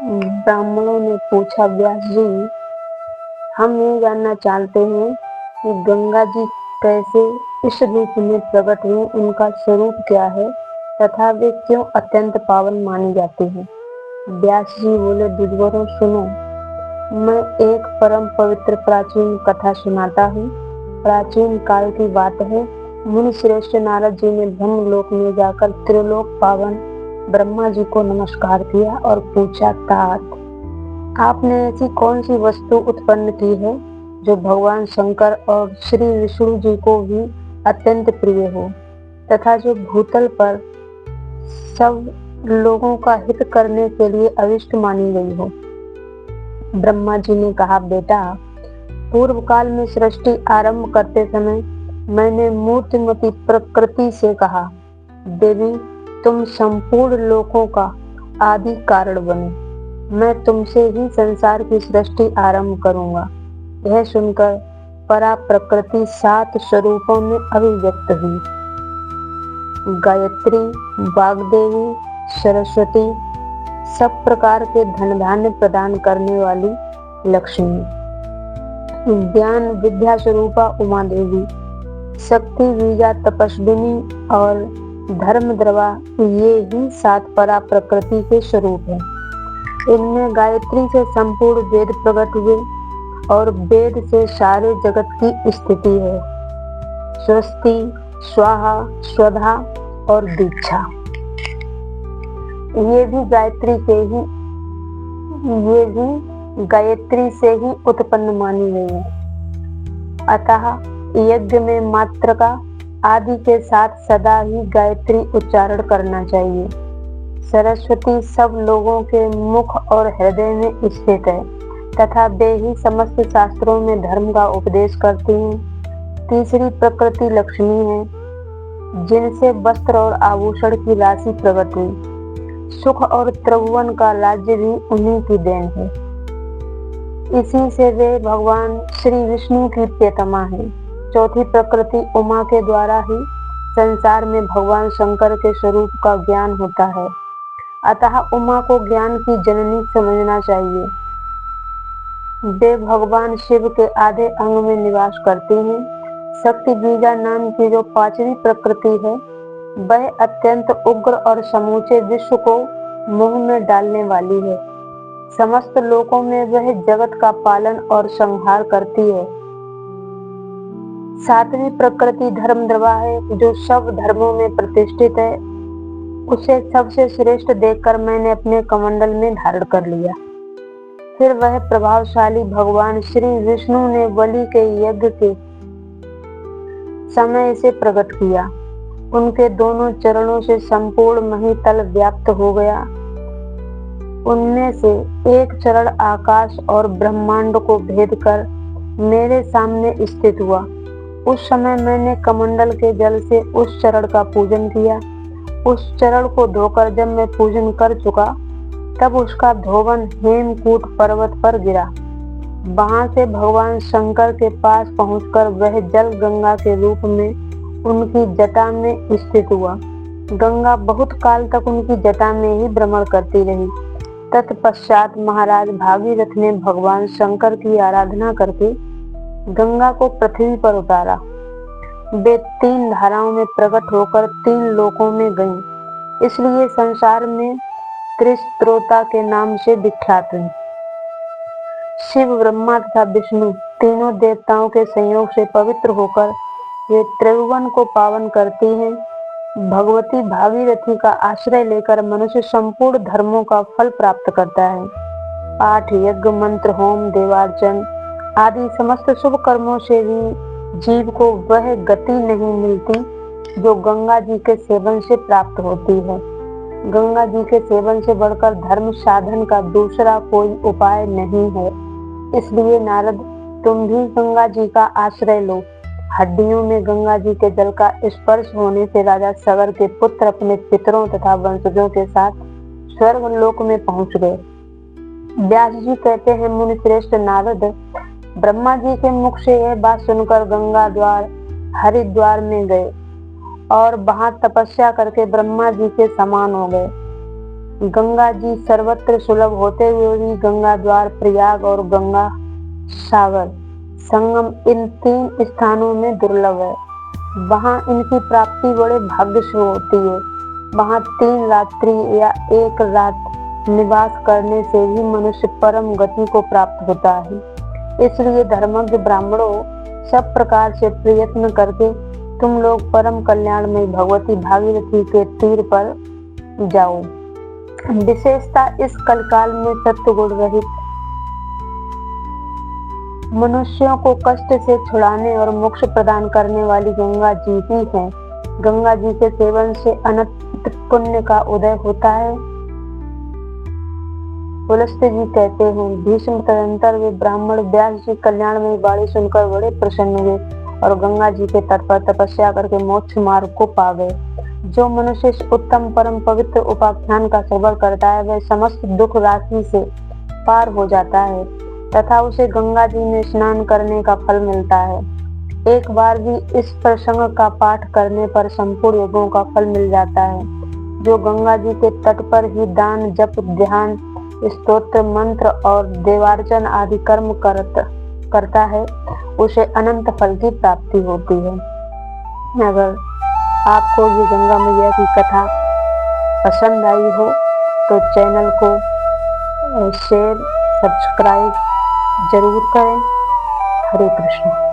ब्राह्मणों ने पूछा, व्यास जी, हम ये जानना चाहते हैं कि गंगा जी कैसे इस रूप में प्रकट हुई, उनका स्वरूप क्या है तथा वे क्यों अत्यंत पावन मानी जाती हैं। व्यास जी बोले, दुर्जनों सुनो, मैं एक परम पवित्र प्राचीन कथा सुनाता हूँ। प्राचीन काल की बात है। मुनि श्रेष्ठ नारद जी ने ब्रह्मलोक में जाकर त्रिलोक पावन ब्रह्मा जी को नमस्कार किया और पूछा, तात आपने ऐसी कौन सी वस्तु उत्पन्न की है जो भगवान शंकर और श्री विष्णु जी को भी अत्यंत प्रिय हो तथा जो भूतल पर सब लोगों का हित करने के लिए अविष्ट मानी गई हो। ब्रह्मा जी ने कहा, बेटा, पूर्व काल में सृष्टि आरंभ करते समय मैंने मूर्तिमती प्रकृति से कहा, देवी, तुम संपूर्ण लोकों का आदि कारण बनो, मैं तुमसे ही संसार की सृष्टि आरंभ करूंगा। यह सुनकर परा प्रकृति 7 स्वरूपों में अभिव्यक्त हुई। गायत्री, वाग्देवी, सरस्वती, सब प्रकार के धन धान्य प्रदान करने वाली लक्ष्मी, ज्ञान विद्या स्वरूपा उमा देवी, शक्ति बीजा तपस्विनी और धर्म द्रवा, ये ही 7 परा प्रकृति के स्वरूप हैं। इनमें गायत्री से संपूर्ण वेद प्रकट हुए और वेद से सारे जगत की स्थिति है। स्वस्ति, स्वाहा, स्वधा और दीक्षा, ये भी गायत्री से ही उत्पन्न मानी गई है। अतः यज्ञ में मात्र का आदि के साथ सदा ही गायत्री उच्चारण करना चाहिए। सरस्वती सब लोगों के मुख और हृदय में स्थित है तथा वे ही समस्त शास्त्रों में धर्म का उपदेश करती हैं। तीसरी प्रकृति लक्ष्मी है, जिनसे वस्त्र और आभूषण की राशि प्रकट हुई। सुख और त्रिभुवन का राज्य भी उन्हीं की देन है। इसी से वे भगवान श्री विष्णु की प्रियतमा है। चौथी प्रकृति उमा के द्वारा ही संसार में भगवान शंकर के स्वरूप का ज्ञान होता है। अतः उमा को ज्ञान की जननी समझना चाहिए। वे भगवान शिव के आधे अंग में निवास करती हैं। शक्ति बीजा नाम की जो 5वीं प्रकृति है, वह अत्यंत उग्र और समूचे विश्व को मुंह में डालने वाली है। समस्त लोकों में वह जगत का पालन और संहार करती है। 7वीं प्रकृति धर्म द्रवा है, जो सब धर्मों में प्रतिष्ठित है। उसे सबसे श्रेष्ठ देखकर मैंने अपने कमंडल में धारण कर लिया। फिर वह प्रभावशाली भगवान श्री विष्णु ने बलि के यज्ञ के समय से प्रकट किया। उनके दोनों चरणों से संपूर्ण महितल व्याप्त हो गया। उनमें से एक चरण आकाश और ब्रह्मांड को भेद कर मेरे सामने स्थित हुआ। उस समय मैंने कमंडल के जल से उस चरण का पूजन किया। उस चरण को धोकर जब मैं पूजन कर चुका, तब उसका धोवन हेमकूट पर्वत पर गिरा। वहां से भगवान शंकर के पास पहुंचकर वह जल गंगा के रूप में उनकी जटा में स्थित हुआ। गंगा बहुत काल तक उनकी जटा में ही भ्रमण करती रही। तत्पश्चात महाराज भागीरथ ने भगवान शंकर की आराधना करके गंगा को पृथ्वी पर उतारा। वे 3 धाराओं में प्रकट होकर 3 लोकों में गईं, इसलिए संसार में त्रिस्त्रोता के नाम से विख्यात हैं। शिव, ब्रह्मा तथा विष्णु तीनों देवताओं के संयोग से पवित्र होकर वे त्रिभुवन को पावन करती हैं। भगवती भागीरथी का आश्रय लेकर मनुष्य संपूर्ण धर्मों का फल प्राप्त करता है। पाठ, यज्ञ, मंत्र, होम, देवार्चन आदि समस्त शुभ कर्मों से भी जीव को वह गति नहीं मिलती जो गंगा जी के सेवन से प्राप्त होती है। गंगा जी के सेवन से बढ़कर धर्म साधन का दूसरा कोई उपाय नहीं है। इसलिए नारद, तुम भी गंगा जी का आश्रय लो। हड्डियों में गंगा जी के जल का स्पर्श होने से राजा सगर के पुत्र अपने पितरों तथा वंशजों के साथ स्वर्ग लोक में पहुंच गए। व्यास जी कहते हैं, मुनि श्रेष्ठ नारद ब्रह्मा जी के मुख से यह बात सुनकर गंगा द्वार हरिद्वार में गए और वहां तपस्या करके ब्रह्मा जी के समान हो गए। गंगा जी सर्वत्र सुलभ होते हुए भी गंगा द्वार, प्रयाग और गंगा सागर संगम इन 3 स्थानों में दुर्लभ है। वहाँ इनकी प्राप्ति बड़े भाग्य से होती है। वहाँ 3 रात्रि या 1 रात निवास करने से भी मनुष्य परम गति को प्राप्त होता है। इसलिए धर्मज्ञ ब्राह्मणों, सब प्रकार से प्रयत्न करके तुम लोग परम कल्याण में भगवती भागीरथी के तीर पर जाओ। विशेषता इस कलकाल में सत्वगुण रहित मनुष्यों को कष्ट से छुड़ाने और मोक्ष प्रदान करने वाली गंगा जी ही हैं। गंगा जी के सेवन से अनंत पुण्य का उदय होता है। पुलस्त्य जी कहते हैं, भीष्म तदंतर वे ब्राह्मण व्यास जी कल्याण में वाणी सुनकर बड़े प्रसन्न हुए और गंगा जी के तट पर तपस्या करके मोक्ष मार्ग को पा गए। जो मनुष्य इस उत्तम परम पवित्र उपाख्यान का श्रवण करता है वह समस्त दुख राशि से पार हो जाता है तथा उसे गंगा जी में स्नान करने का फल मिलता है। एक बार भी इस प्रसंग का पाठ करने पर संपूर्ण योगों का फल मिल जाता है। जो गंगा जी के तट पर ही दान, जप, ध्यान, स्तोत्र, मंत्र और देवार्चन आदि कर्म करता है उसे अनंत फल की प्राप्ति होती है। अगर आपको ये गंगा मैया की कथा पसंद आई हो तो चैनल को शेयर, सब्सक्राइब जरूर करें। हरे कृष्ण।